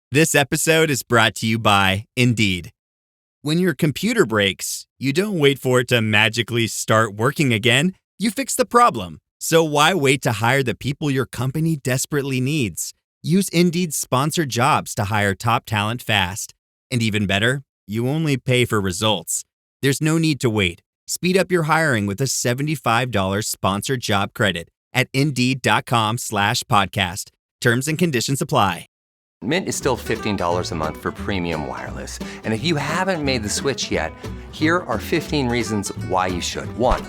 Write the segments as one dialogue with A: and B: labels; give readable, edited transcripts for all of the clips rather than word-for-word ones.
A: This episode is brought to you by Indeed. When your computer breaks, you don't wait for it to magically start working again. You fix the problem. So why wait to hire the people your company desperately needs? Use Indeed's sponsored jobs to hire top talent fast. And even better, you only pay for results. There's no need to wait. Speed up your hiring with a $75 sponsored job credit at Indeed.com/podcast. Terms and conditions apply.
B: Mint is still $15 a month for premium wireless. And if you haven't made the switch yet, here are 15 reasons why you should. 1,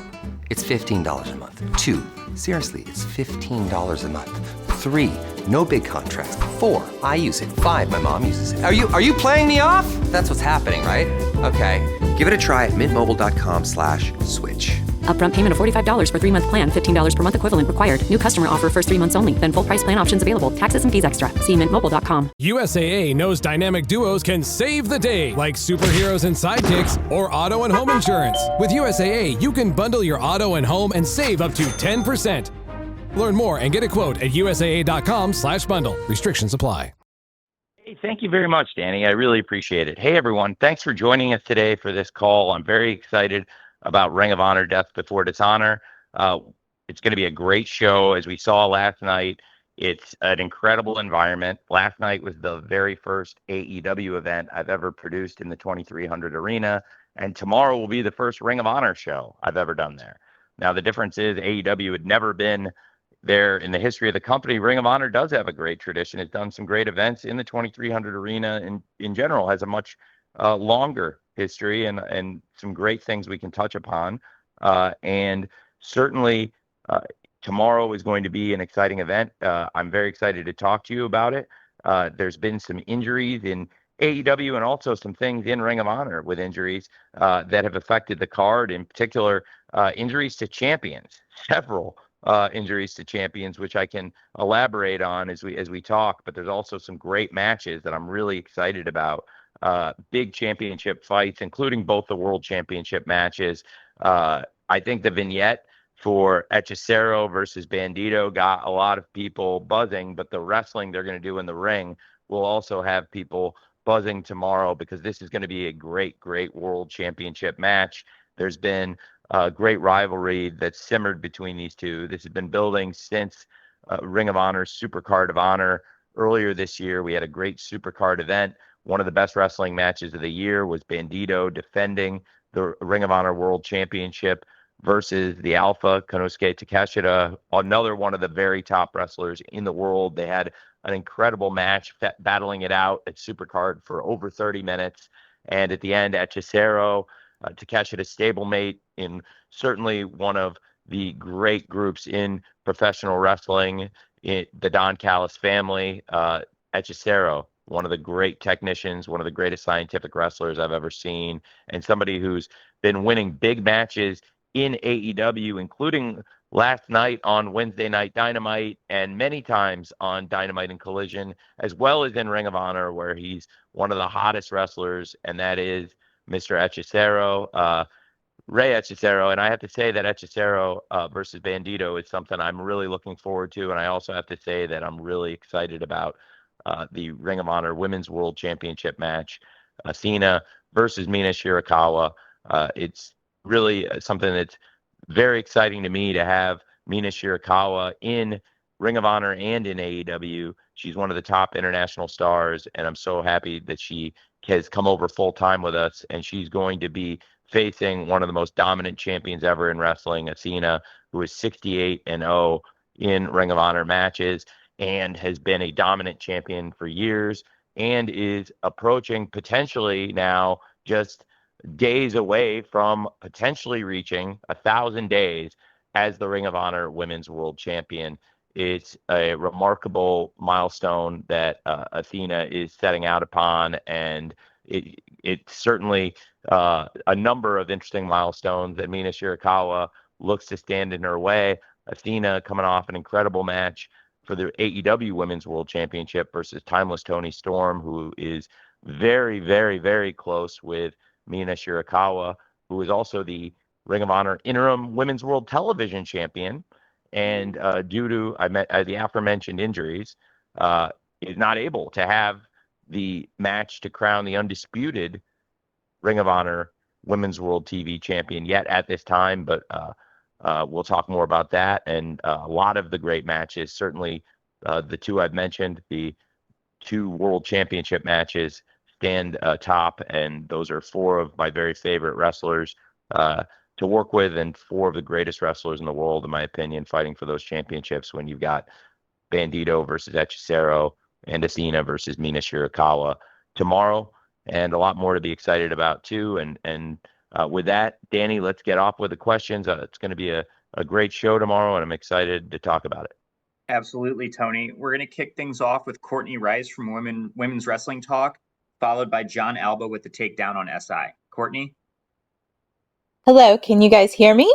B: it's $15 a month. 2, seriously, it's $15 a month. 3, no big contrast. 4, I use it. 5, my mom uses it. Are you playing me off? That's what's happening, right? Okay, give it a try at mintmobile.com/switch.
C: Upfront payment of $45 for 3-month plan, $15 per month equivalent required. New customer offer first 3 months only. Then full price plan options available. Taxes and fees extra. See mintmobile.com.
D: USAA knows dynamic duos can save the day, like superheroes and sidekicks or auto and home insurance. With USAA, you can bundle your auto and home and save up to 10%. Learn more and get a quote at USAA.com/bundle. Restrictions apply.
E: Hey, thank you very much, Danny. I really appreciate it. Hey, everyone. Thanks for joining us today for this call. I'm very excited about Ring of Honor Death Before Dishonor. It's going to be a great show. As we saw last night, it's an incredible environment. Last night was the very first AEW event I've ever produced in the 2300 arena, and tomorrow will be the first Ring of Honor show I've ever done there. Now, the difference is AEW had never been there in the history of the company. Ring of Honor does have a great tradition. It's done some great events in the 2300 arena, and in general has a much longer history and some great things we can touch upon. And certainly tomorrow is going to be an exciting event. I'm very excited to talk to you about it. There's been some injuries in AEW and also some things in Ring of Honor with injuries that have affected the card, in particular injuries to champions, several injuries to champions, which I can elaborate on as we talk, but there's also some great matches that I'm really excited about. Big championship fights, including both the world championship matches. I think the vignette for Hechicero versus Bandito got a lot of people buzzing, but the wrestling they're going to do in the ring will also have people buzzing tomorrow, because this is going to be a great world championship match. There's been a great rivalry that's simmered between these two. This has been building since Ring of Honor's Supercard of Honor earlier this year. We had a great Supercard event. One of the best wrestling matches of the year was Bandito defending the Ring of Honor World Championship versus the Alpha, Konosuke Takeshita, another one of the very top wrestlers in the world. They had an incredible match, battling it out at Supercard for over 30 minutes. And at the end, Hechicero, Takeshita's stablemate in certainly one of the great groups in professional wrestling, the Don Callis family, Hechicero, one of the great technicians, one of the greatest scientific wrestlers I've ever seen, and somebody who's been winning big matches in AEW, including last night on Wednesday Night Dynamite and many times on Dynamite and Collision, as well as in Ring of Honor, where he's one of the hottest wrestlers, and that is Mr. Hechicero, Rey Hechicero. And I have to say that Hechicero versus Bandito is something I'm really looking forward to, and I also have to say that I'm really excited about the Ring of Honor Women's World Championship match, Athena versus Mina Shirakawa. It's really something that's very exciting to me to have Mina Shirakawa in Ring of Honor and in AEW. She's one of the top international stars, and I'm so happy that she has come over full time with us, and she's going to be facing one of the most dominant champions ever in wrestling, Athena, who is 68-0 in Ring of Honor matches and has been a dominant champion for years, and is approaching potentially now just days away from potentially reaching 1,000 days as the Ring of Honor Women's World Champion. It's a remarkable milestone that Athena is setting out upon, and it's certainly a number of interesting milestones that Mina Shirakawa looks to stand in her way. Athena coming off an incredible match for the AEW Women's World Championship versus Timeless Toni Storm, who is very, very, very close with Mina Shirakawa, who is also the Ring of Honor Interim Women's World Television Champion, and due to the aforementioned injuries, is not able to have the match to crown the undisputed Ring of Honor Women's World TV Champion yet at this time, but we'll talk more about that and a lot of the great matches. Certainly, the two I've mentioned, the two World Championship matches, stand top, and those are four of my very favorite wrestlers to work with, and four of the greatest wrestlers in the world, in my opinion, fighting for those championships. When you've got Bandito versus Hechicero and Athena versus Mina Shirakawa tomorrow, and a lot more to be excited about too. And with that, Danny, let's get off with the questions. It's going to be a great show tomorrow, and I'm excited to talk about it.
F: Absolutely, Tony. We're going to kick things off with Courtney Rice from Women's Wrestling Talk, followed by John Alba with the takedown on SI. Courtney?
G: Hello, can you guys hear me?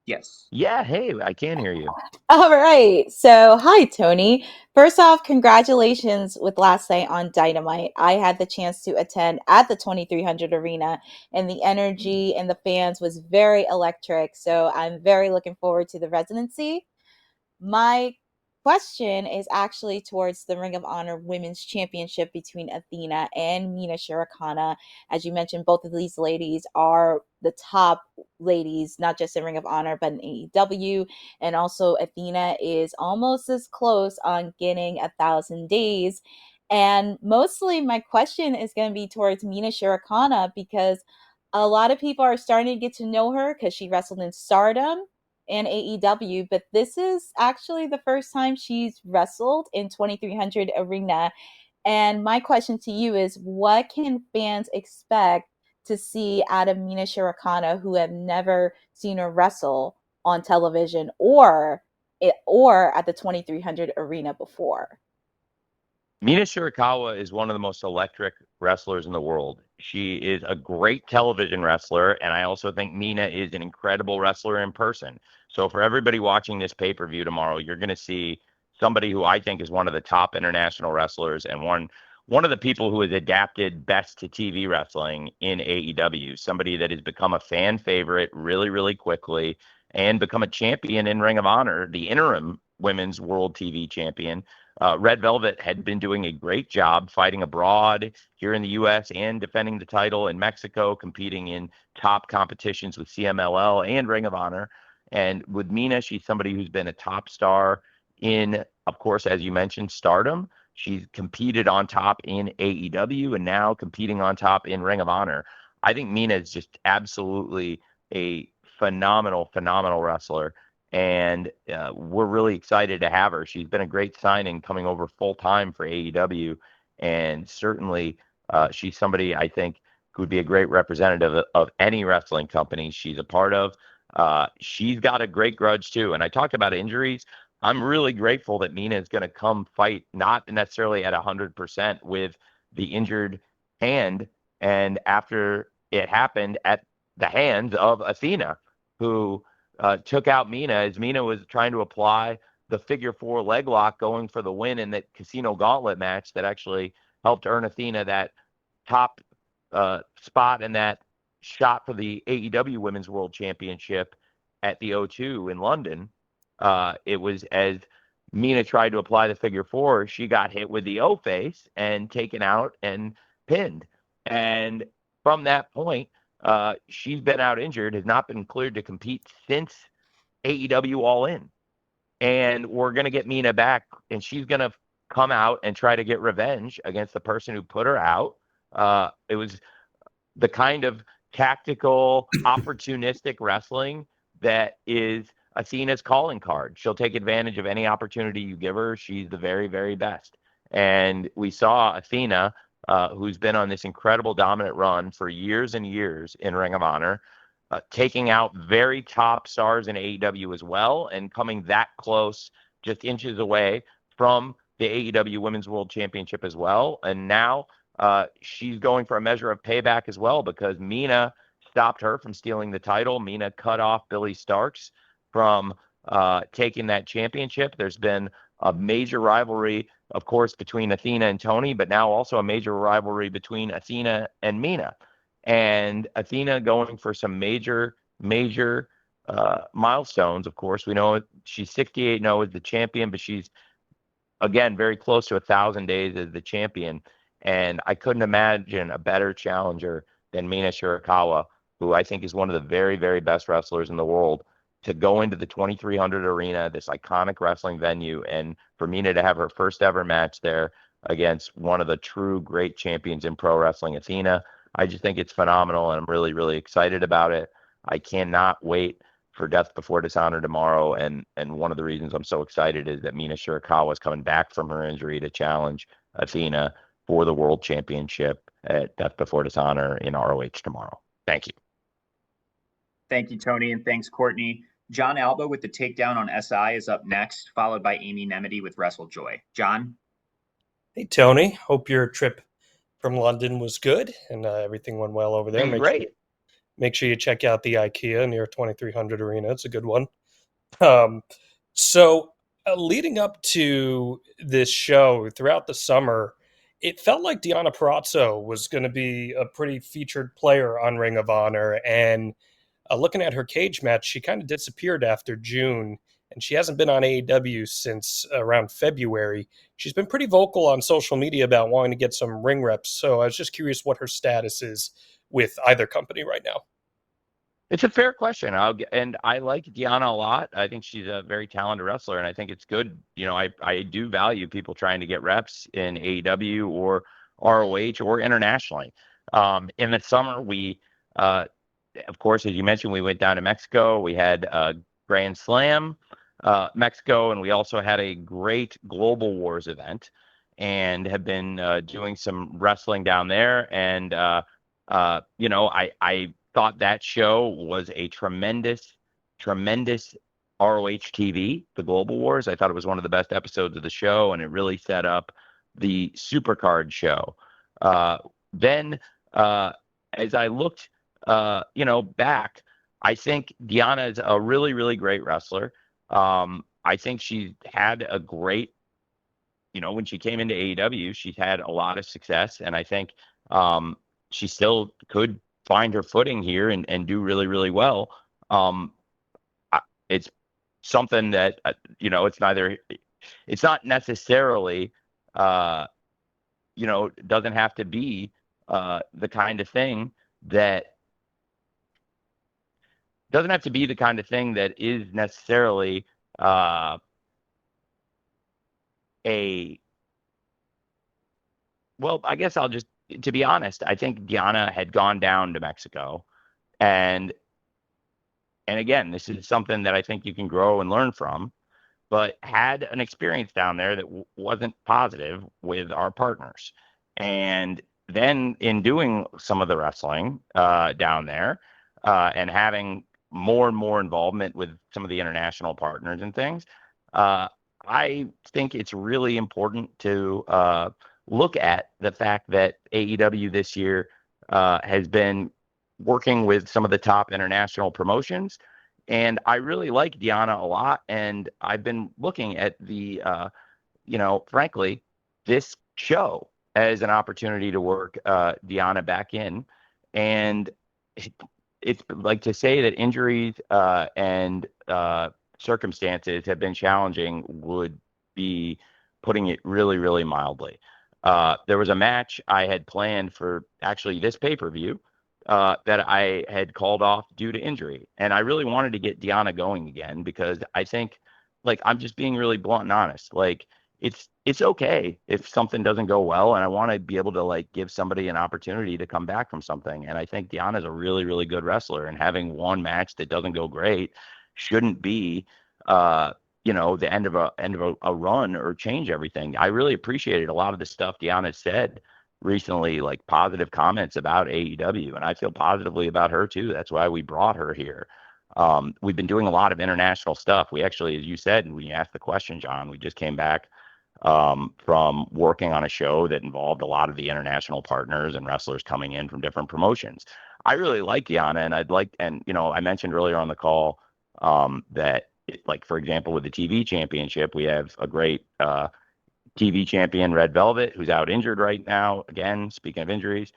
F: Yes.
E: Yeah, hey, I can hear you.
G: All right. So, hi, Tony. First off, congratulations with last night on Dynamite. I had the chance to attend at the 2300 Arena, and the energy and the fans was very electric. So, I'm very looking forward to the residency. My question is actually towards the Ring of Honor Women's Championship between Athena and Mina Shirakawa. As you mentioned, both of these ladies are the top ladies, not just in Ring of Honor, but in AEW. And also Athena is almost as close on getting 1,000 days. And mostly my question is going to be towards Mina Shirakawa, because a lot of people are starting to get to know her because she wrestled in Stardom and AEW, but this is actually the first time she's wrestled in 2300 Arena. And my question to you is, what can fans expect to see out of Mina Shirakawa, who have never seen her wrestle on television or at the 2300 Arena before?
E: Mina Shirakawa is one of the most electric wrestlers in the world. She is a great television wrestler, and I also think Mina is an incredible wrestler in person. So for everybody watching this pay-per-view tomorrow, you're going to see somebody who I think is one of the top international wrestlers and one of the people who has adapted best to TV wrestling in AEW, somebody that has become a fan favorite really, really quickly and become a champion in Ring of Honor, the interim Women's World TV Champion. Red Velvet had been doing a great job fighting abroad here in the U.S. and defending the title in Mexico, competing in top competitions with CMLL and Ring of Honor. And with Mina, she's somebody who's been a top star in, of course, as you mentioned, Stardom. She's competed on top in AEW and now competing on top in Ring of Honor. I think Mina is just absolutely a phenomenal wrestler. And we're really excited to have her. She's been a great signing coming over full time for AEW. And certainly she's somebody I think who would be a great representative of any wrestling company she's a part of. She's got a great grudge too. And I talked about injuries. I'm really grateful that Mina is going to come fight, not necessarily at 100% with the injured hand. And after it happened at the hands of Athena, who took out Mina as Mina was trying to apply the figure four leg lock going for the win in that Casino Gauntlet match that actually helped earn Athena that top spot and that shot for the AEW Women's World Championship at the O2 in London. It was as Mina tried to apply the figure four, she got hit with the O face and taken out and pinned. And from that point, she's been out injured, has not been cleared to compete since AEW All In. And we're going to get Mina back, and she's going to come out and try to get revenge against the person who put her out. It was the kind of tactical, opportunistic wrestling that is Athena's calling card. She'll take advantage of any opportunity you give her. She's the very, very best. And we saw Athena, who's been on this incredible dominant run for years and years in Ring of Honor, taking out very top stars in AEW as well, and coming that close, just inches away from the AEW Women's World Championship as well. And now she's going for a measure of payback as well, because Mina stopped her from stealing the title. Mina cut off Billy Starks from taking that championship. There's been a major rivalry, of course, between Athena and Tony, but now also a major rivalry between Athena and Mina. And Athena going for some major milestones, of course. We know she's 68-0 as the champion, but she's, again, very close to 1,000 days as the champion. And I couldn't imagine a better challenger than Mina Shirakawa, who I think is one of the very, very best wrestlers in the world, to go into the 2300 arena, this iconic wrestling venue, and for Mina to have her first ever match there against one of the true great champions in pro wrestling, Athena. I just think it's phenomenal, and I'm really, really excited about it. I cannot wait for Death Before Dishonor tomorrow, and one of the reasons I'm so excited is that Mina Shirakawa is coming back from her injury to challenge Athena for the World Championship at Death Before Dishonor in ROH tomorrow. Thank you.
F: Thank you, Tony, and thanks, Courtney. John Alba with the takedown on SI is up next, followed by Amy Nemedy with WrestleJoy. John?
H: Hey, Tony. Hope your trip from London was good and everything went well over there. Make sure you check out the IKEA near 2300 Arena. It's a good one. So leading up to this show throughout the summer, it felt like Deonna Purrazzo was going to be a pretty featured player on Ring of Honor. And looking at her cage match, she kind of disappeared after June, and she hasn't been on AEW since around February. She's been pretty vocal on social media about wanting to get some ring reps. So I was just curious what her status is with either company right now.
E: It's a fair question. And I like Deonna a lot. I think she's a very talented wrestler, and I think it's good. You know, I do value people trying to get reps in AEW or ROH or internationally. In the summer, we, of course, as you mentioned, we went down to Mexico. We had Grand Slam Mexico, and we also had a great Global Wars event, and have been doing some wrestling down there. And you know, I thought that show was a tremendous ROH TV, the Global Wars. I thought it was one of the best episodes of the show, and it really set up the Supercard show. Then, as I looked, you know, back, I think Deonna is a really, really great wrestler. I think she had a great, you know, when she came into AEW, she's had a lot of success, and I think she still could find her footing here and do really, really well. It's something that, you know, it's not necessarily, you know, doesn't have to be the kind of thing that is necessarily well, I guess to be honest, I think Deonna had gone down to Mexico, and again, this is something that I think you can grow and learn from, but had an experience down there that wasn't positive with our partners. And then in doing some of the wrestling down there and having more and more involvement with some of the international partners and things, I think it's really important to look at the fact that AEW this year has been working with some of the top international promotions. And I really like Deonna a lot. And I've been looking at the, you know, frankly, this show as an opportunity to work Deonna back in. And it's like, to say that injuries and circumstances have been challenging would be putting it really, really mildly. There was a match I had planned for actually this pay-per-view that I had called off due to injury. And I really wanted to get Deonna going again, because I think, like, I'm just being really blunt and honest. Like, it's okay if something doesn't go well, and I want to be able to, like, give somebody an opportunity to come back from something. And I think Deonna is a really, really good wrestler, and having one match that doesn't go great shouldn't be you know, the end of a run or change everything. I really appreciated a lot of the stuff Deonna said recently, like positive comments about AEW, and I feel positively about her too. That's why we brought her here. We've been doing a lot of international stuff. We actually, as you said, when you asked the question, John, we just came back from working on a show that involved a lot of the international partners and wrestlers coming in from different promotions. I really like Deonna, and you know, I mentioned earlier on the call that, like, for example, with the TV championship, we have a great TV champion, Red Velvet, who's out injured right now. Again, speaking of injuries,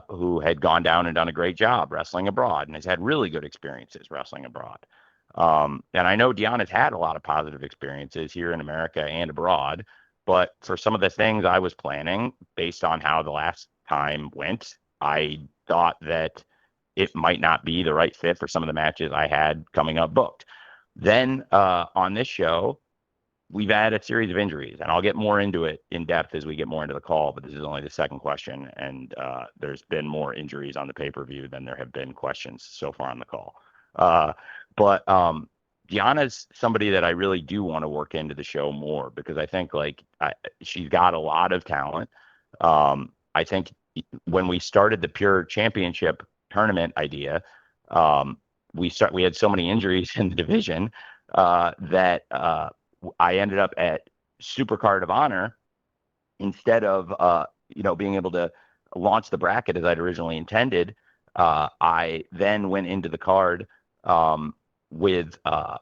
E: who had gone down and done a great job wrestling abroad and has had really good experiences wrestling abroad. And I know Deonna's had a lot of positive experiences here in America and abroad. But for some of the things I was planning based on how the last time went, I thought that it might not be the right fit for some of the matches I had coming up booked. Then on this show, we've had a series of injuries, and I'll get more into it in depth as we get more into the call, but this is only the second question, and there's been more injuries on the pay-per-view than there have been questions so far on the call. But Deonna's somebody that I really do want to work into the show more, because I think she's got a lot of talent. I think when we started the Pure Championship tournament idea, we had so many injuries in the division that I ended up at Supercard of Honor instead of being able to launch the bracket as I'd originally intended. I then went into the card with the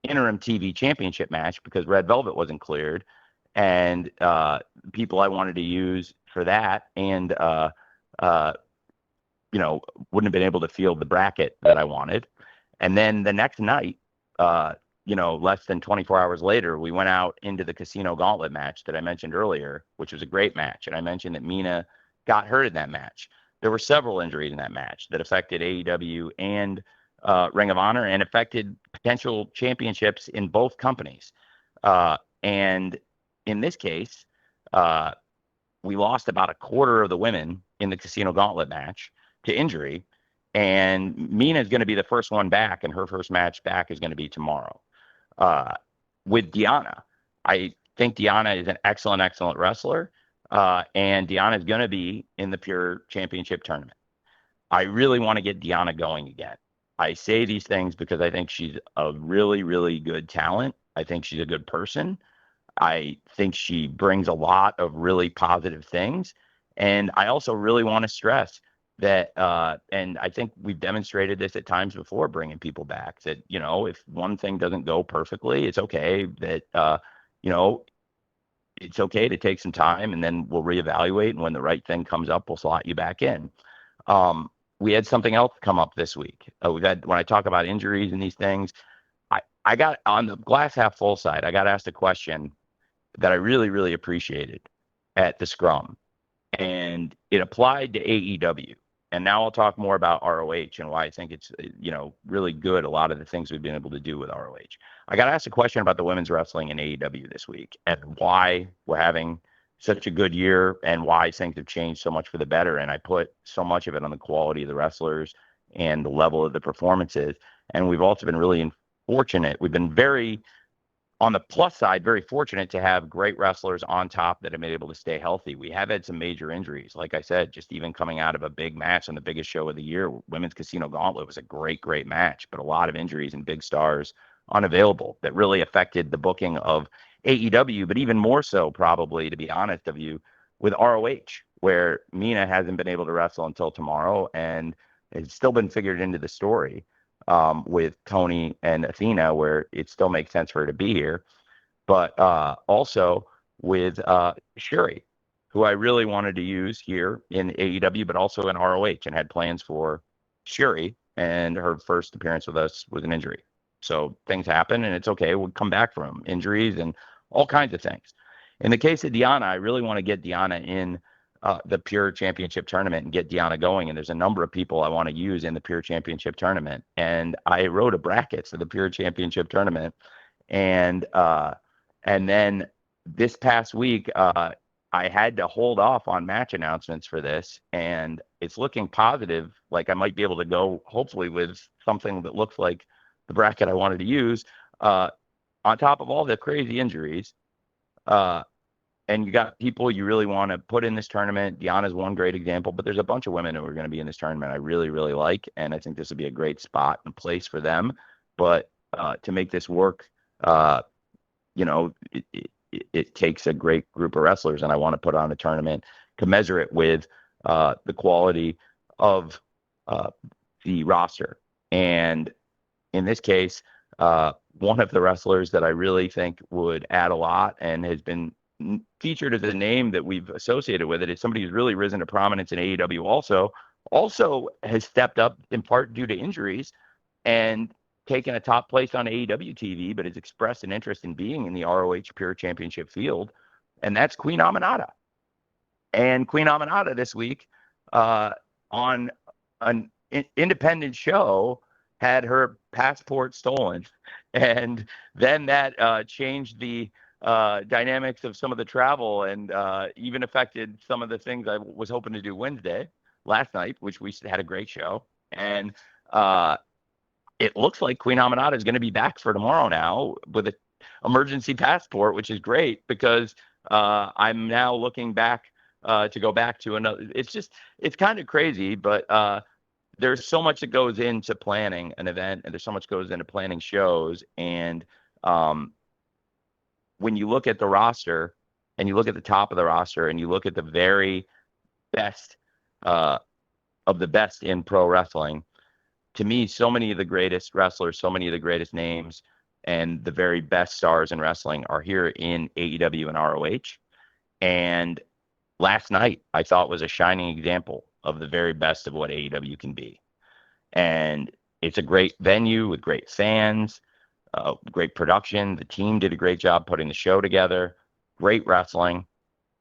E: interim TV championship match because Red Velvet wasn't cleared, and people I wanted to use for that, and wouldn't have been able to field the bracket that I wanted. And then the next night, less than 24 hours later, we went out into the Casino Gauntlet match that I mentioned earlier, which was a great match. And I mentioned that Mina got hurt in that match. There were several injuries in that match that affected AEW and Ring of Honor and affected potential championships in both companies. And in this case, we lost about a quarter of the women in the Casino Gauntlet match to injury. And Mina is going to be the first one back, and her first match back is going to be tomorrow. With Deonna, I think Deonna is an excellent, excellent wrestler. And Deonna is going to be in the Pure Championship tournament. I really want to get Deonna going again. I say these things because I think she's a really, really good talent. I think she's a good person. I think she brings a lot of really positive things. And I also really want to stress that, and I think we've demonstrated this at times before, bringing people back, that, if one thing doesn't go perfectly, it's okay that, it's okay to take some time, and then we'll reevaluate. And when the right thing comes up, we'll slot you back in. We had something else come up this week. When I talk about injuries and these things, I got on the glass half full side, I got asked a question that I really, really appreciated at the scrum, and it applied to AEW. And now I'll talk more about ROH and why I think it's, really good, a lot of the things we've been able to do with ROH. I got asked a question about the women's wrestling in AEW this week and why we're having such a good year and why things have changed so much for the better. And I put so much of it on the quality of the wrestlers and the level of the performances. And we've also been really fortunate. We've been very, on the plus side, very fortunate to have great wrestlers on top that have been able to stay healthy. We have had some major injuries. Like I said, just even coming out of a big match on the biggest show of the year, Women's Casino Gauntlet was a great, great match, but a lot of injuries and big stars unavailable that really affected the booking of AEW, but even more so, probably, to be honest of you, with ROH, where Mina hasn't been able to wrestle until tomorrow, and it's still been figured into the story with Tony and Athena, where it still makes sense for her to be here. But also with Syuri, who I really wanted to use here in AEW, but also in ROH, and had plans for Syuri, and her first appearance with us was an injury. So things happen, and it's okay. We'll come back from injuries and all kinds of things. In the case of Deonna, I really want to get Deonna in the Pure Championship tournament and get Deonna going. And there's a number of people I want to use in the Pure Championship tournament. And I wrote a bracket for the Pure Championship tournament. And then this past week, I had to hold off on match announcements for this. And it's looking positive. Like I might be able to go, hopefully, with something that looks like the bracket I wanted to use, on top of all the crazy injuries. And you got people you really want to put in this tournament. Deonna's one great example, but there's a bunch of women who are going to be in this tournament I really, really like. And I think this would be a great spot and place for them. But to make this work, it takes a great group of wrestlers, and I want to put on a tournament commensurate with the quality of the roster. And in this case, one of the wrestlers that I really think would add a lot and has been featured as a name that we've associated with it is somebody who's really risen to prominence in AEW also has stepped up in part due to injuries and taken a top place on AEW TV, but has expressed an interest in being in the ROH Pure Championship field, and that's Queen Aminata. And Queen Aminata this week on an independent show had her passport stolen, and then that changed the dynamics of some of the travel, and even affected some of the things I was hoping to do last night, which we had a great show. And it looks like Queen Aminata is going to be back for tomorrow now with an emergency passport, which is great because I'm now looking back to go back to another. It's kind of crazy, but there's so much that goes into planning an event, and there's so much goes into planning shows. And when you look at the roster, and you look at the top of the roster, and you look at the very best of the best in pro wrestling, to me, so many of the greatest wrestlers, so many of the greatest names, and the very best stars in wrestling are here in AEW and ROH. And last night, I thought, was a shining example of the very best of what AEW can be. And it's a great venue with great fans, great production. The team did a great job putting the show together, great wrestling,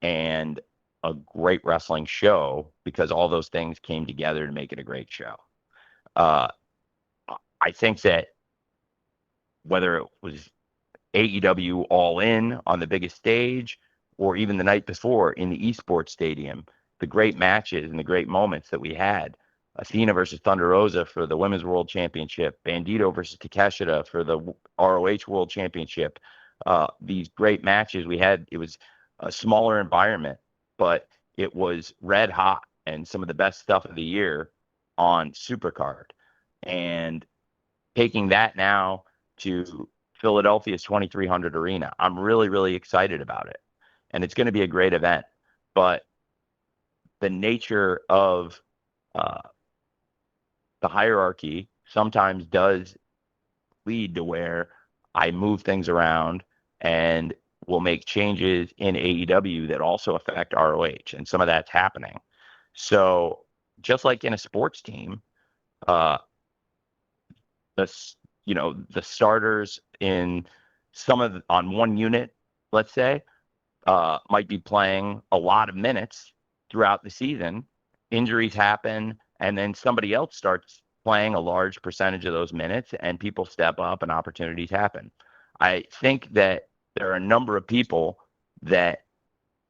E: and a great wrestling show, because all those things came together to make it a great show. I think that whether it was AEW All In on the biggest stage, or even the night before in the esports stadium, the great matches and the great moments that we had, Athena versus Thunder Rosa for the Women's World Championship, Bandito versus Takeshita for the ROH World Championship, these great matches we had. It was a smaller environment, but it was red hot and some of the best stuff of the year on Supercard. And taking that now to Philadelphia's 2300 Arena, I'm really, really excited about it. And it's going to be a great event. But the nature of the hierarchy sometimes does lead to where I move things around and will make changes in AEW that also affect ROH. And some of that's happening. So just like in a sports team, the starters in on one unit, let's say, might be playing a lot of minutes throughout the season. Injuries happen, and then somebody else starts playing a large percentage of those minutes, and people step up and opportunities happen. I think that there are a number of people that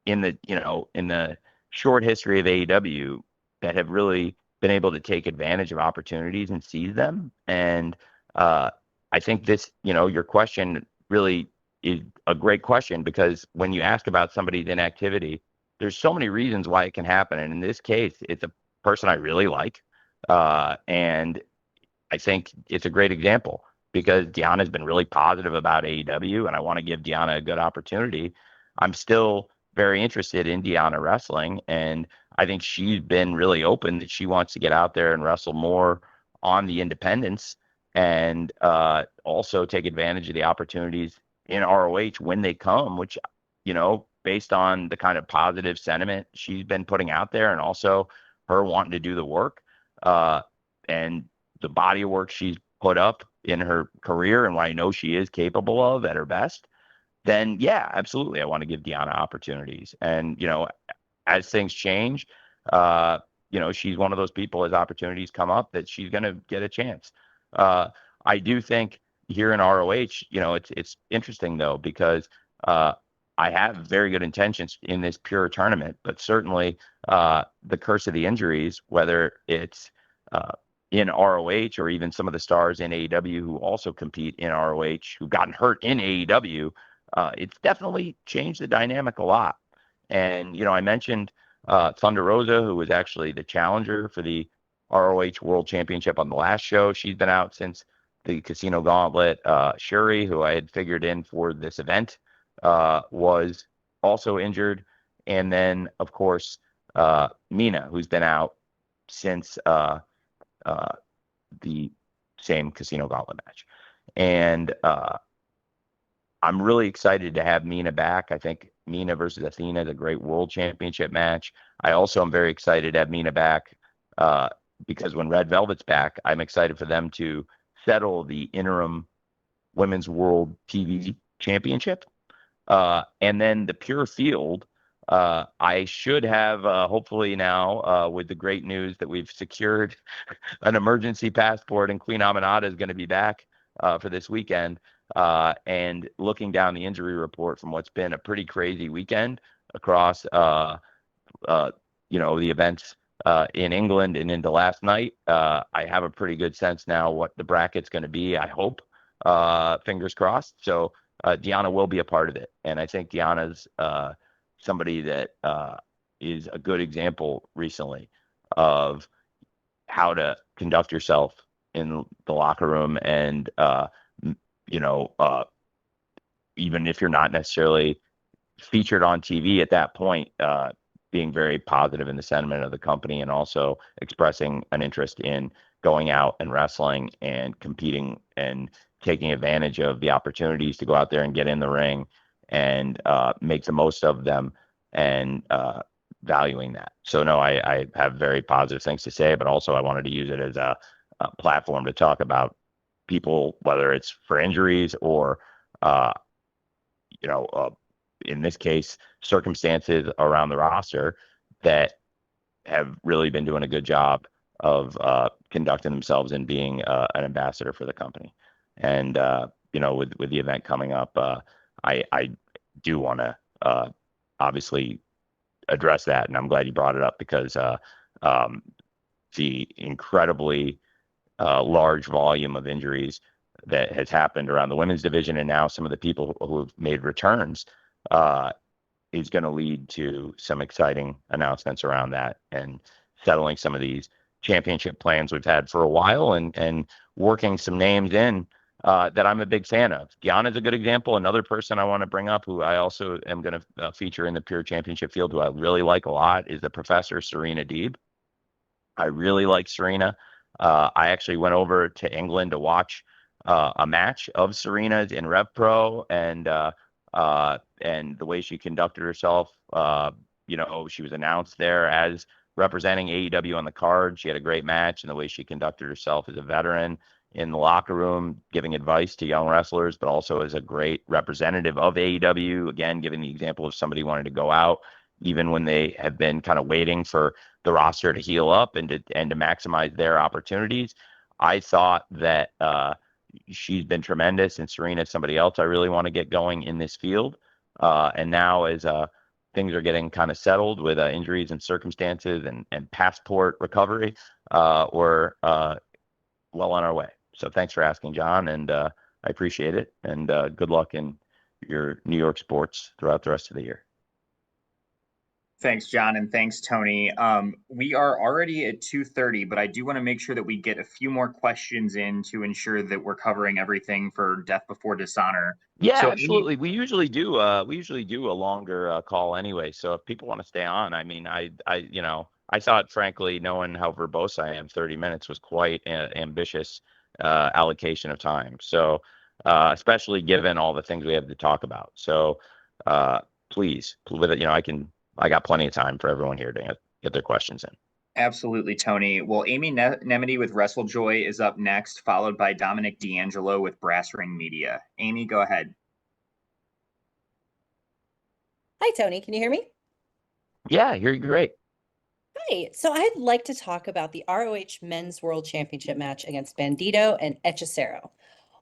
E: in the short history of AEW that have really been able to take advantage of opportunities and seize them. And I think this, your question really is a great question, because when you ask about somebody's inactivity, there's so many reasons why it can happen. And in this case, it's a person I really like. And I think it's a great example, because Deonna's been really positive about AEW, and I want to give Deonna a good opportunity. I'm still very interested in Deonna wrestling, and I think she's been really open that she wants to get out there and wrestle more on the independents, and also take advantage of the opportunities in ROH when they come, which, based on the kind of positive sentiment she's been putting out there, and also her wanting to do the work and the body of work she's put up in her career, and what I know she is capable of at her best, then yeah, absolutely, I want to give Deonna opportunities. And, as things change, she's one of those people, as opportunities come up, that she's going to get a chance. I do think here in ROH, it's interesting though, because I have very good intentions in this pure tournament, but certainly the curse of the injuries, whether it's in ROH or even some of the stars in AEW who also compete in ROH who've gotten hurt in AEW, it's definitely changed the dynamic a lot. And, I mentioned Thunder Rosa, who was actually the challenger for the ROH World Championship on the last show. She's been out since the Casino Gauntlet. Syuri, who I had figured in for this event, was also injured. And then, of course, Mina, who's been out since the same Casino Gauntlet match. And I'm really excited to have Mina back. I think Mina versus Athena is a great world championship match. I also am very excited to have Mina back because when Red Velvet's back, I'm excited for them to settle the interim Women's World TV Championship. And then the pure field, I should have, hopefully now, with the great news that we've secured an emergency passport and Queen Aminata is going to be back for this weekend. And looking down the injury report from what's been a pretty crazy weekend across, the events in England and into last night, I have a pretty good sense now what the bracket's going to be, I hope, fingers crossed. So Deonna will be a part of it. And I think Deonna's somebody that is a good example recently of how to conduct yourself in the locker room. And, even if you're not necessarily featured on TV at that point, being very positive in the sentiment of the company and also expressing an interest in going out and wrestling and competing and taking advantage of the opportunities to go out there and get in the ring and make the most of them and valuing that. So no, I have very positive things to say, but also I wanted to use it as a platform to talk about people, whether it's for injuries or, in this case, circumstances around the roster that have really been doing a good job of conducting themselves and being an ambassador for the company. And, with the event coming up, I do want to obviously address that. And I'm glad you brought it up because the incredibly large volume of injuries that has happened around the women's division and now some of the people who have made returns is going to lead to some exciting announcements around that and settling some of these championship plans we've had for a while and working some names in that I'm a big fan of. Deonna is a good example. Another person I want to bring up who I also am going to feature in the pure championship field who I really like a lot is the Professor Serena Deeb. I really like Serena. I actually went over to England to watch a match of Serena's in Rev Pro and the way she conducted herself. She was announced there as representing AEW on the card. She had a great match, and the way she conducted herself as a veteran in the locker room, giving advice to young wrestlers, but also as a great representative of AEW, again, giving the example of somebody wanting to go out even when they have been kind of waiting for the roster to heal up and to maximize their opportunities. I thought that she's been tremendous, and Serena is somebody else I really want to get going in this field. And now as things are getting kind of settled with injuries and circumstances and passport recovery, we're well on our way. So thanks for asking, John, and I appreciate it. And good luck in your New York sports throughout the rest of the year.
F: Thanks, John, and thanks, Tony. We are already at 2:30, but I do want to make sure that we get a few more questions in to ensure that we're covering everything for Death Before Dishonor.
E: Yeah,
F: So
E: absolutely. We usually do a longer call anyway. So if people want to stay on, I mean, I thought, frankly, knowing how verbose I am, 30 minutes was quite an ambitious allocation of time. So especially given all the things we have to talk about. So please, I got plenty of time for everyone here to get their questions in.
F: Absolutely, Tony. Well, Amy Nemedy with WrestleJoy is up next, followed by Dominic D'Angelo with Brass Ring Media. Amy, go ahead.
I: Hi, Tony. Can you hear me?
E: Yeah, you're great.
I: Hi. So I'd like to talk about the ROH Men's World Championship match against Bandito and Hechicero.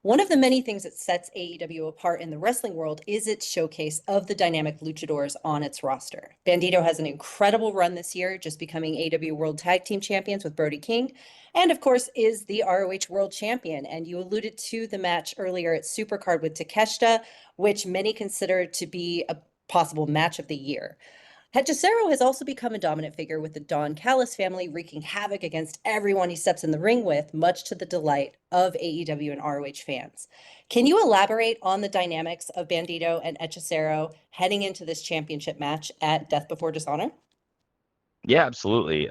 I: One of the many things that sets AEW apart in the wrestling world is its showcase of the dynamic luchadors on its roster. Bandito has an incredible run this year, just becoming AEW World Tag Team Champions with Brody King, and of course is the ROH World Champion. And you alluded to the match earlier at Supercard with Takeshita, which many consider to be a possible match of the year. Hechicero has also become a dominant figure with the Don Callis family, wreaking havoc against everyone he steps in the ring with, much to the delight of AEW and ROH fans. Can you elaborate on the dynamics of Bandito and Hechicero heading into this championship match at Death Before Dishonor?
E: Yeah, absolutely.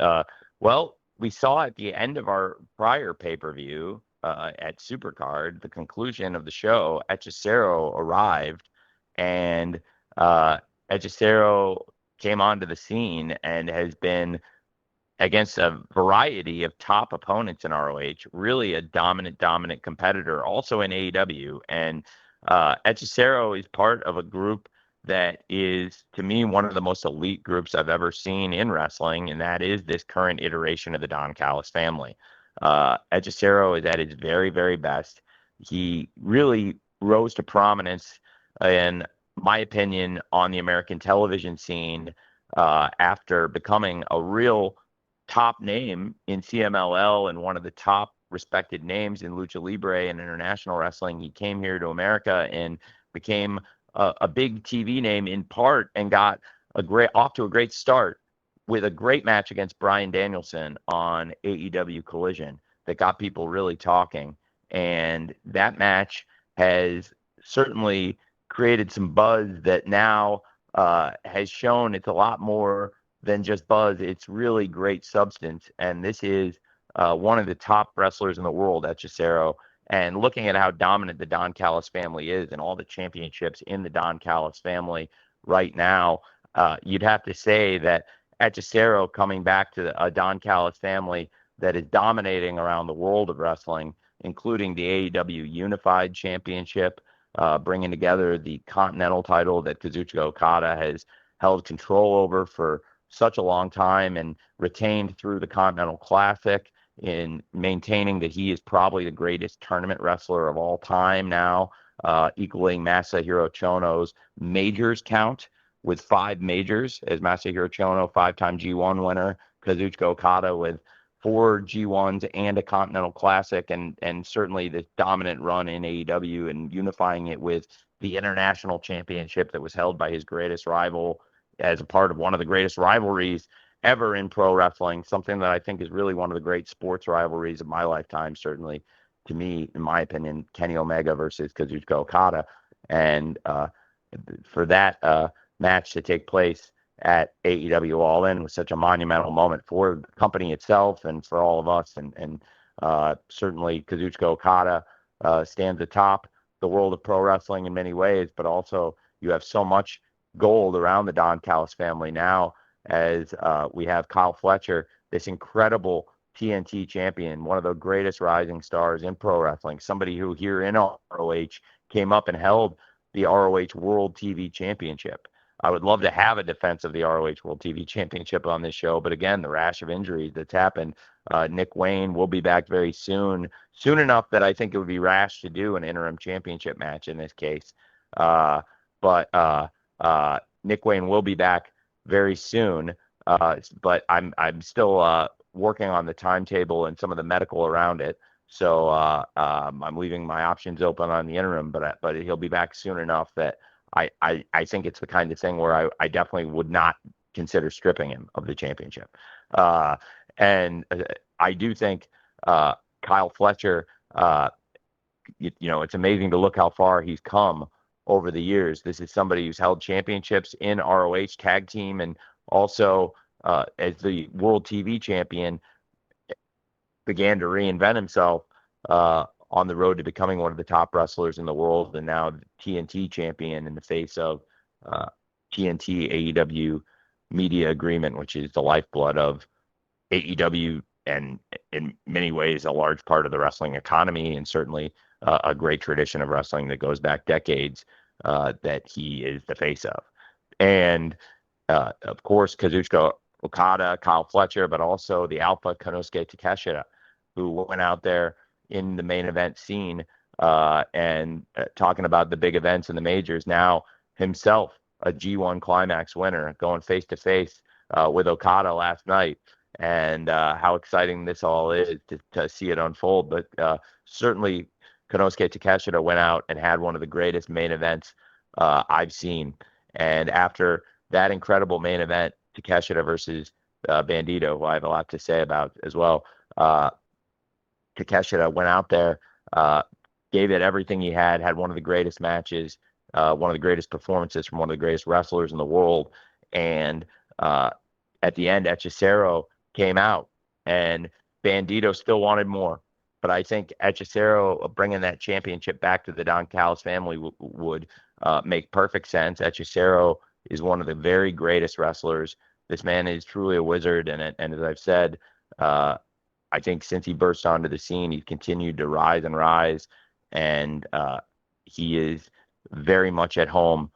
E: Well, we saw at the end of our prior pay-per-view at Supercard, the conclusion of the show, Hechicero arrived, and Hechicero came onto the scene and has been against a variety of top opponents in ROH, really a dominant competitor also in AEW. And Hechicero is part of a group that is, to me, one of the most elite groups I've ever seen in wrestling, and that is this current iteration of the Don Callis family. Hechicero is at his very, very best. He really rose to prominence, in my opinion, on the American television scene after becoming a real top name in CMLL and one of the top respected names in Lucha Libre and international wrestling. He came here to America and became a big TV name in part, and got off to a great start with a great match against Bryan Danielson on AEW Collision that got people really talking. And that match has certainly created some buzz that now has shown it's a lot more than just buzz. It's really great substance. And this is one of the top wrestlers in the world, Hechicero. And looking at how dominant the Don Callis family is and all the championships in the Don Callis family right now, you'd have to say that Hechicero coming back to a Don Callis family that is dominating around the world of wrestling, including the AEW Unified Championship, bringing together the Continental title that Kazuchika Okada has held control over for such a long time and retained through the Continental Classic, in maintaining that he is probably the greatest tournament wrestler of all time now, equaling Masahiro Chono's majors count with 5 majors, as Masahiro Chono, 5-time G1 winner, Kazuchika Okada with 4 G1s and a Continental Classic, and certainly the dominant run in AEW and unifying it with the International Championship that was held by his greatest rival as a part of one of the greatest rivalries ever in pro wrestling, something that I think is really one of the great sports rivalries of my lifetime, certainly to me, in my opinion, Kenny Omega versus Kazuchika Okada. And for that match to take place at AEW All In was such a monumental moment for the company itself and for all of us. And certainly Kazuchika Okada stands atop the world of pro wrestling in many ways, but also you have so much gold around the Don Callis family now, as we have Kyle Fletcher, this incredible TNT champion, one of the greatest rising stars in pro wrestling, somebody who here in ROH came up and held the ROH World TV Championship. I would love to have a defense of the ROH World TV Championship on this show, but again, the rash of injuries that's happened. Nick Wayne will be back very soon enough that I think it would be rash to do an interim championship match in this case. But Nick Wayne will be back very soon, but I'm still working on the timetable and some of the medical around it. So I'm leaving my options open on the interim, but he'll be back soon enough that I think it's the kind of thing where I definitely would not consider stripping him of the championship. And I do think Kyle Fletcher, it's amazing to look how far he's come over the years. This is somebody who's held championships in ROH tag team, and also as the world TV champion, began to reinvent himself on the road to becoming one of the top wrestlers in the world, and now the TNT champion in the face of TNT AEW media agreement, which is the lifeblood of AEW and in many ways a large part of the wrestling economy, and certainly a great tradition of wrestling that goes back decades, that he is the face of. And of course, Kazuchika Okada, Kyle Fletcher, but also the Alpha Konosuke Takeshita, who went out there in the main event scene and talking about the big events and the majors. Now himself a G1 Climax winner, going face to face with Okada last night, and how exciting this all is to see it unfold. But certainly Konosuke Takeshita went out and had one of the greatest main events I've seen. And after that incredible main event, Takeshita versus Bandito, who I have a lot to say about as well, Takeshita went out there, gave it everything he had one of the greatest matches, one of the greatest performances from one of the greatest wrestlers in the world. And at the end, Hechicero came out, and Bandito still wanted more. But I think Hechicero bringing that championship back to the Don Callis family would make perfect sense. Hechicero is one of the very greatest wrestlers This man is truly a wizard, and as I've said, I think since he burst onto the scene, he's continued to rise and rise, and he is very much at home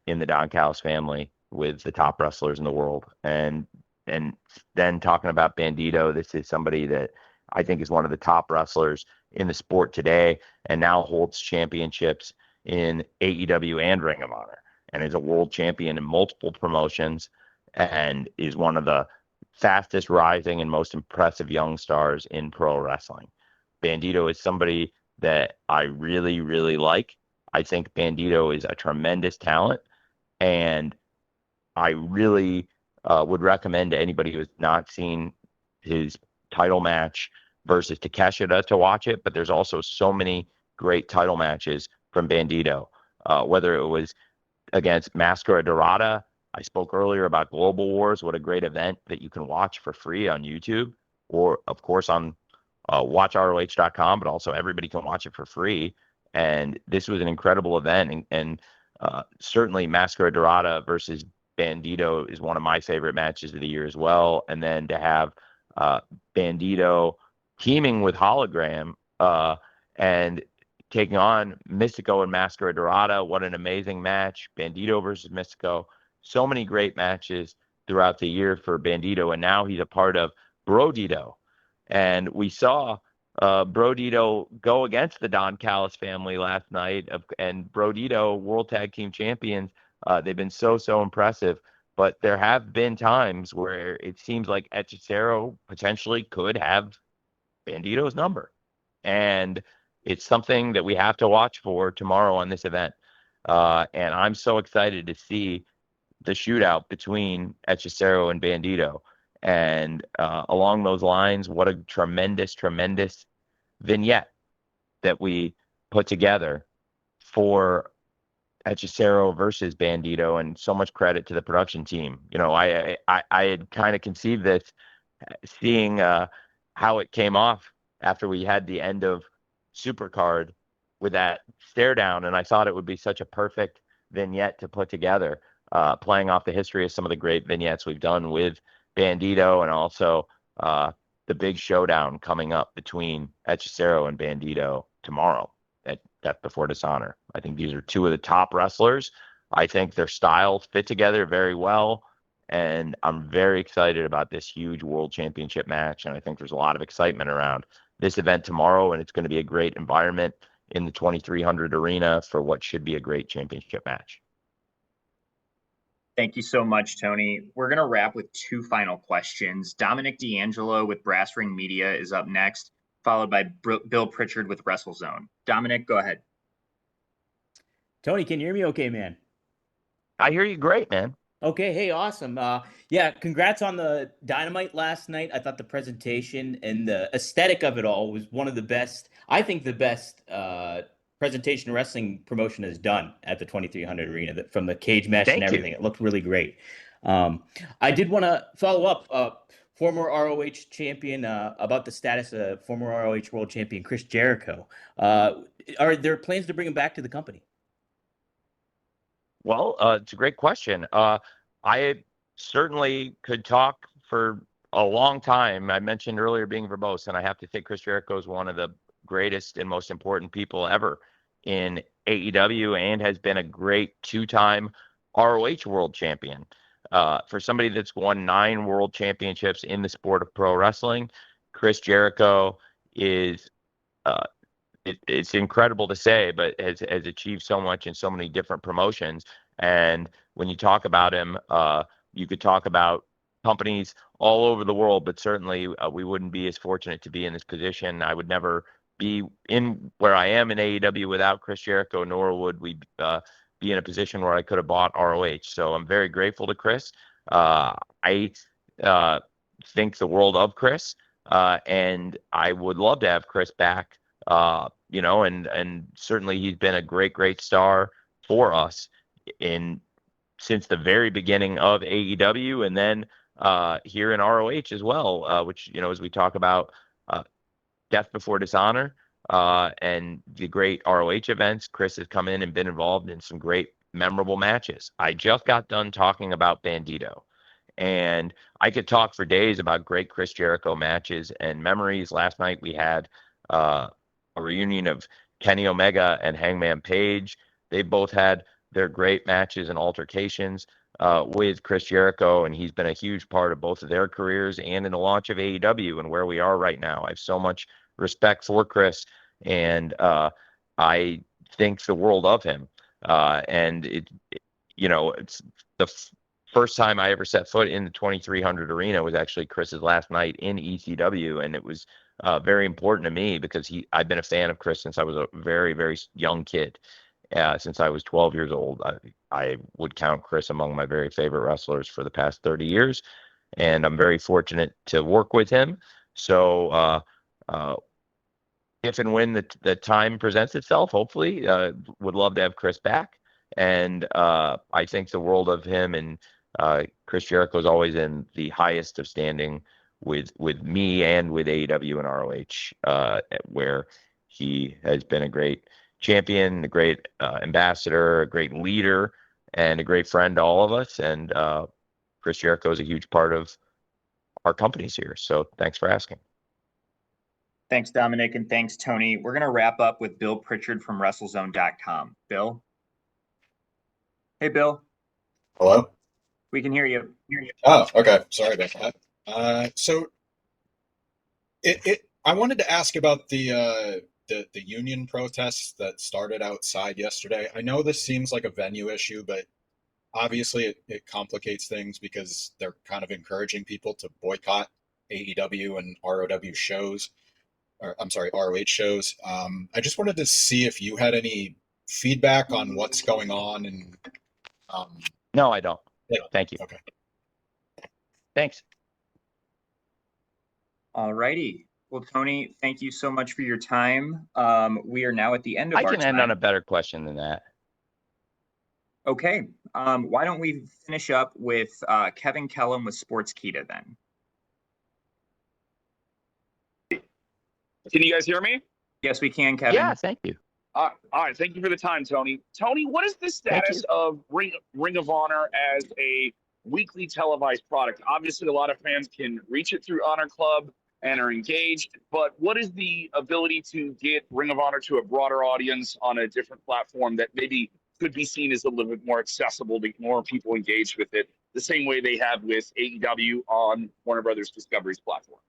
E: in the Don Callis family with the top wrestlers in the world. And then talking about Bandito, this is somebody that I think is one of the top wrestlers in the sport today, and now holds championships in AEW and Ring of Honor, and is a world champion in multiple promotions, and is one of the fastest rising and most impressive young stars in pro wrestling. Bandito is somebody that I really, really like. I think Bandito is a tremendous talent, and I really would recommend to anybody who has not seen his title match versus Takeshita to watch it. But there's also so many great title matches from Bandito, whether it was against Mascara Dorada. I spoke earlier about Global Wars. What a great event that you can watch for free on YouTube, or of course on watchroh.com, but also everybody can watch it for free. And this was an incredible event, and certainly Mascara Dorada versus Bandito is one of my favorite matches of the year as well. And then to have Bandito teaming with Hologram and taking on Mystico and Mascara Dorada, what an amazing match. Bandito versus Mystico. So many great matches throughout the year for Bandito, and now he's a part of Brodito. And we saw Brodito go against the Don Callis family last night, and Brodito, World Tag Team Champions. They've been so impressive, but there have been times where it seems like Hechicero potentially could have Bandito's number, and it's something that we have to watch for tomorrow on this event. And I'm so excited to see the shootout between Hechicero and Bandito. And along those lines, what a tremendous vignette that we put together for Hechicero versus Bandito, and so much credit to the production team. You know, I had kind of conceived this, seeing how it came off after we had the end of Supercard with that stare down, and I thought it would be such a perfect vignette to put together, playing off the history of some of the great vignettes we've done with Bandito, and also the big showdown coming up between Hechicero and Bandito tomorrow at Death Before Dishonor. I think these are two of the top wrestlers. I think their styles fit together very well, and I'm very excited about this huge world championship match, and I think there's a lot of excitement around this event tomorrow, and it's going to be a great environment in the 2300 arena for what should be a great championship match.
F: Thank you so much, Tony. We're going to wrap with two final questions. Dominic D'Angelo with Brass Ring Media is up next, followed by Bill Pritchard with WrestleZone. Dominic, go ahead.
J: Tony, can you hear me okay, man?
E: I hear you great, man.
J: Okay, hey, awesome. Yeah, congrats on the Dynamite last night. I thought the presentation and the aesthetic of it all was one of the best, I think the best presentation wrestling promotion has done at the 2300 arena, from the cage mesh and everything. It looked really great. I did want to follow up, former ROH champion, about the status of former ROH world champion Chris Jericho. Are there plans to bring him back to the company?
E: Well, it's a great question. I certainly could talk for a long time. I mentioned earlier being verbose, and I have to say Chris Jericho is one of the greatest and most important people ever in AEW, and has been a great two-time ROH world champion. For somebody that's won 9 world championships in the sport of pro wrestling, Chris Jericho is it's incredible to say, but has achieved so much in so many different promotions. And when you talk about him, you could talk about companies all over the world, but certainly we wouldn't be as fortunate to be in this position. I would never be in where I am in AEW without Chris Jericho, nor would we be in a position where I could have bought ROH. So I'm very grateful to Chris. I think the world of Chris, and I would love to have Chris back. And certainly he's been a great star for us since the very beginning of AEW, and then here in ROH as well, which, as we talk about Death Before Dishonor and the great ROH events, Chris has come in and been involved in some great memorable matches. I just got done talking about Bandito, And I could talk for days about great Chris Jericho matches and memories. Last night we had a reunion of Kenny Omega and Hangman Page. They both had their great matches and altercations with Chris Jericho, and he's been a huge part of both of their careers and in the launch of AEW and where we are right now. I have so much respect for Chris, and I think the world of him. And it's the first time I ever set foot in the 2300 arena was actually Chris's last night in ECW, and it was very important to me because I've been a fan of Chris since I was a very, very young kid. Since I was 12 years old, I would count Chris among my very favorite wrestlers for the past 30 years, and I'm very fortunate to work with him. So if and when the time presents itself, hopefully, would love to have Chris back. And I think the world of him, and Chris Jericho is always in the highest of standing with me and with AEW and ROH, where he has been a great champion, a great ambassador, a great leader, and a great friend to all of us. And Chris Jericho is a huge part of our companies here. So thanks for asking.
F: Thanks, Dominic, and thanks, Tony. We're going to wrap up with Bill Pritchard from WrestleZone.com. Bill? Hey, Bill.
K: Hello?
F: We can hear you.
K: Oh, okay. Sorry about that. So I wanted to ask about the union protests that started outside yesterday. I know this seems like a venue issue, but obviously it complicates things because they're kind of encouraging people to boycott AEW and ROW shows. ROH shows. I just wanted to see if you had any feedback on what's going on. And
E: No, I don't.
K: Yeah.
E: Thank you.
K: Okay.
E: Thanks.
F: All righty. Well, Tony, thank you so much for your time. We are now at the end of our time.
E: I can end on a better question than that.
F: Okay. Why don't we finish up with Kevin Kellum with Sportskeeda then?
L: Can you guys hear me?
F: Yes, we can, Kevin.
E: Yeah, thank you.
L: All right. Thank you for the time, Tony. Tony, what is the status of Ring of Honor as a weekly televised product? Obviously, a lot of fans can reach it through Honor Club and are engaged, but what is the ability to get Ring of Honor to a broader audience on a different platform that maybe could be seen as a little bit more accessible to more people engaged with it, the same way they have with AEW on Warner Brothers Discovery's platform?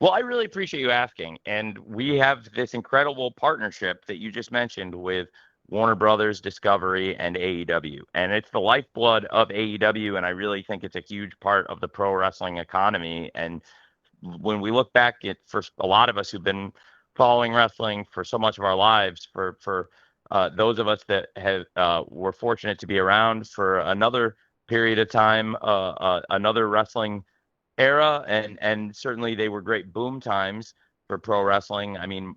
E: Well, I really appreciate you asking. And we have this incredible partnership that you just mentioned with Warner Brothers, Discovery, and AEW. And it's the lifeblood of AEW, and I really think it's a huge part of the pro wrestling economy. And when we look back for a lot of us who've been following wrestling for so much of our lives, for those of us that were fortunate to be around for another period of time, another wrestling era, and certainly they were great boom times for pro wrestling. I mean,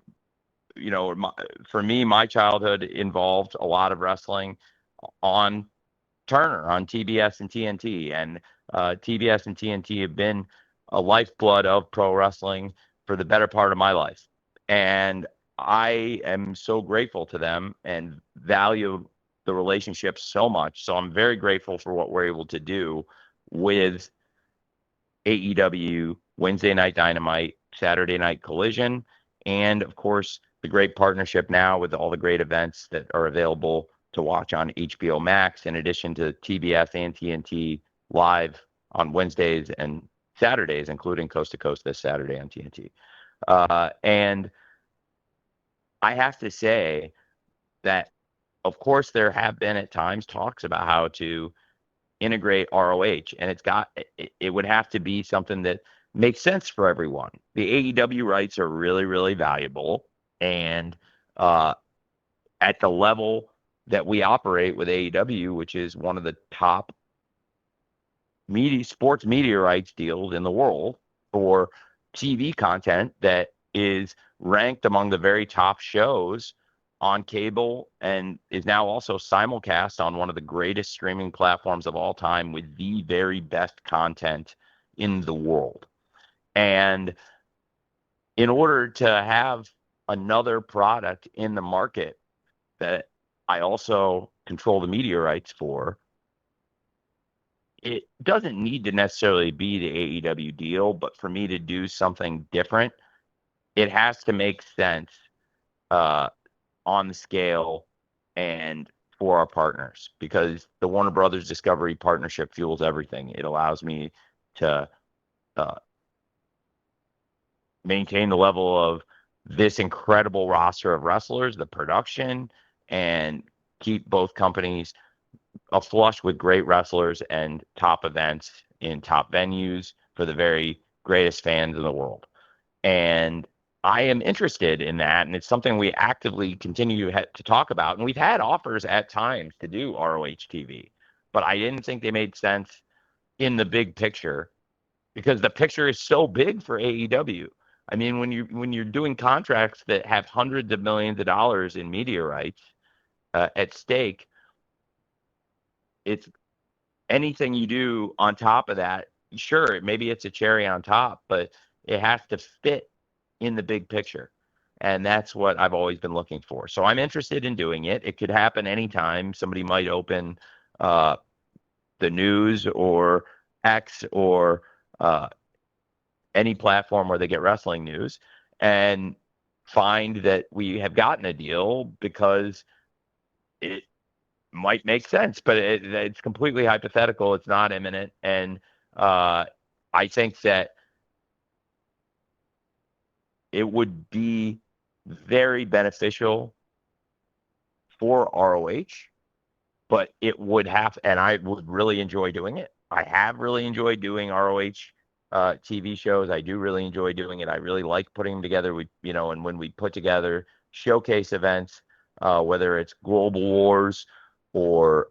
E: for me, my childhood involved a lot of wrestling on Turner, on TBS and TNT, and TBS and TNT have been a lifeblood of pro wrestling for the better part of my life. And I am so grateful to them and value the relationship so much. So I'm very grateful for what we're able to do with AEW, Wednesday Night Dynamite, Saturday Night Collision, and of course, the great partnership now with all the great events that are available to watch on HBO Max, in addition to TBS and TNT live on Wednesdays and Saturdays, including Coast to Coast this Saturday on TNT. And I have to say that, of course, there have been at times talks about how to integrate ROH, and it would have to be something that makes sense for everyone. The AEW rights are really, really valuable, and at the level that we operate with AEW, which is one of the top sports media rights deals in the world for TV content that is ranked among the very top shows on cable and is now also simulcast on one of the greatest streaming platforms of all time with the very best content in the world. And in order to have another product in the market that I also control the media rights for, it doesn't need to necessarily be the AEW deal, but for me to do something different, it has to make sense on the scale and for our partners, because the Warner Brothers Discovery partnership fuels everything. It allows me to maintain the level of this incredible roster of wrestlers, the production, and keep both companies aflush with great wrestlers and top events in top venues for the very greatest fans in the world. And I am interested in that, and it's something we actively continue to talk about. And we've had offers at times to do ROH TV, but I didn't think they made sense in the big picture because the picture is so big for AEW. I mean, when you're doing contracts that have hundreds of millions of dollars in media rights at stake, it's anything you do on top of that. Sure, maybe it's a cherry on top, but it has to fit in the big picture. And that's what I've always been looking for. So I'm interested in doing it. It could happen anytime. Somebody might open the news or X or any platform where they get wrestling news and find that we have gotten a deal because it might make sense, but it's completely hypothetical. It's not imminent. And I think that it would be very beneficial for ROH, but it would have, and I would really enjoy doing it. I have really enjoyed doing ROH TV shows. I do really enjoy doing it. I really like putting them together. And when we put together showcase events, whether it's Global Wars or,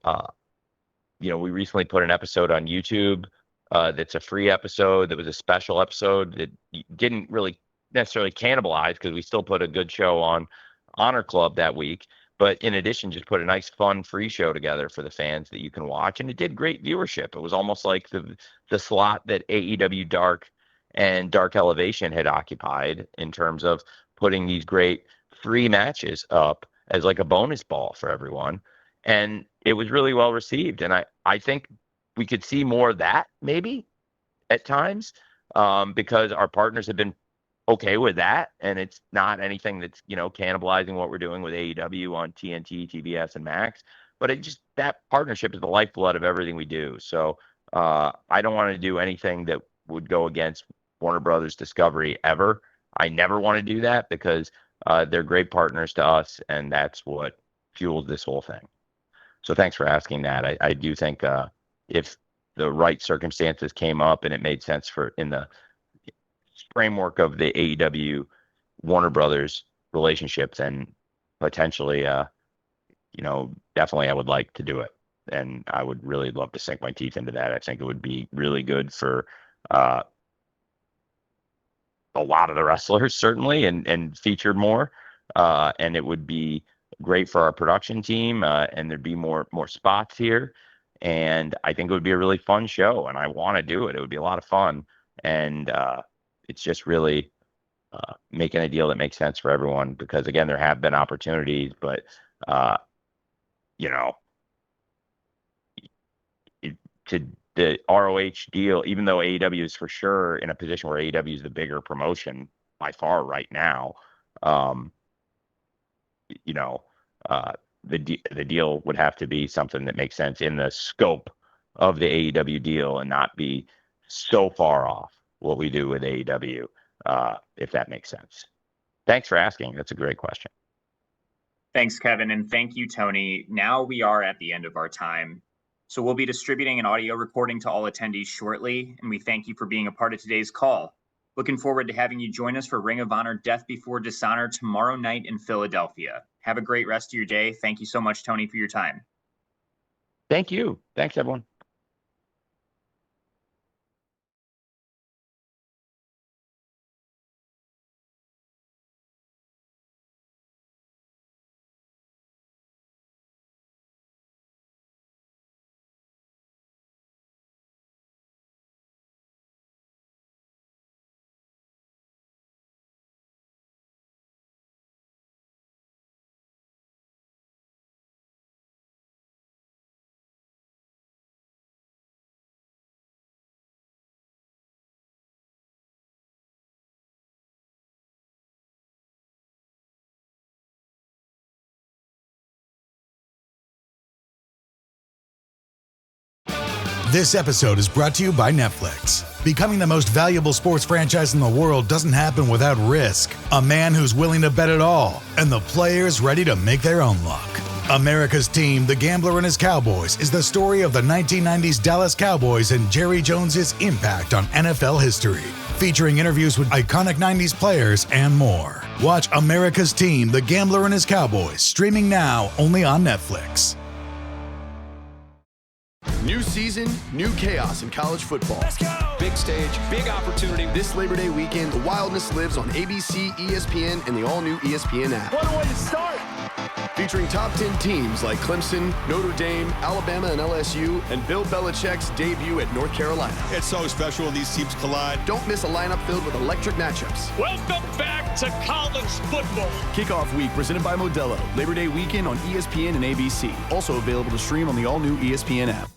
E: we recently put an episode on YouTube that's a free episode. That was a special episode that didn't really necessarily cannibalize because we still put a good show on Honor Club that week. But in addition, just put a nice, fun, free show together for the fans that you can watch. And it did great viewership. It was almost like the slot that AEW Dark and Dark Elevation had occupied in terms of putting these great free matches up as like a bonus ball for everyone. And it was really well received. And I think we could see more of that maybe at times because our partners have been okay with that, and it's not anything that's cannibalizing what we're doing with AEW on TNT, TBS, and Max. But that partnership is the lifeblood of everything we do. So I don't want to do anything that would go against Warner Brothers Discovery ever. I never want to do that because they're great partners to us, and that's what fuels this whole thing. So thanks for asking that. I do think if the right circumstances came up and it made sense in the framework of the AEW Warner Brothers relationship, then potentially, definitely I would like to do it. And I would really love to sink my teeth into that. I think it would be really good for a lot of the wrestlers, certainly, and featured more. And it would be great for our production team, and there'd be more spots here. And I think it would be a really fun show, and I want to do it. It would be a lot of fun. And it's just really making a deal that makes sense for everyone because, again, there have been opportunities, but, to the ROH deal, even though AEW is for sure in a position where AEW is the bigger promotion by far right now, the deal would have to be something that makes sense in the scope of the AEW deal and not be so far off what we do with AEW, if that makes sense. Thanks for asking. That's a great question.
F: Thanks, Kevin, and thank you, Tony. Now we are at the end of our time. So we'll be distributing an audio recording to all attendees shortly, and we thank you for being a part of today's call. Looking forward to having you join us for Ring of Honor Death Before Dishonor tomorrow night in Philadelphia. Have a great rest of your day. Thank you so much, Tony, for your time.
E: Thank you. Thanks, everyone.
M: This episode is brought to you by Netflix. Becoming the most valuable sports franchise in the world doesn't happen without risk. A man who's willing to bet it all, and the players ready to make their own luck. America's Team, The Gambler and His Cowboys, is the story of the 1990s Dallas Cowboys and Jerry Jones's impact on NFL history. Featuring interviews with iconic 90s players and more. Watch America's Team, The Gambler and His Cowboys, streaming now only on Netflix.
N: New season, new chaos in college football.
O: Let's go! Big stage, big opportunity.
N: This Labor Day weekend, the wildness lives on ABC, ESPN, and the all-new ESPN app.
O: What a way to start!
N: Featuring top 10 teams like Clemson, Notre Dame, Alabama, and LSU, and Bill Belichick's debut at North Carolina.
P: It's so special when these teams collide.
N: Don't miss a lineup filled with electric matchups.
O: Welcome back to college football.
N: Kickoff week presented by Modelo. Labor Day weekend on ESPN and ABC. Also available to stream on the all-new ESPN app.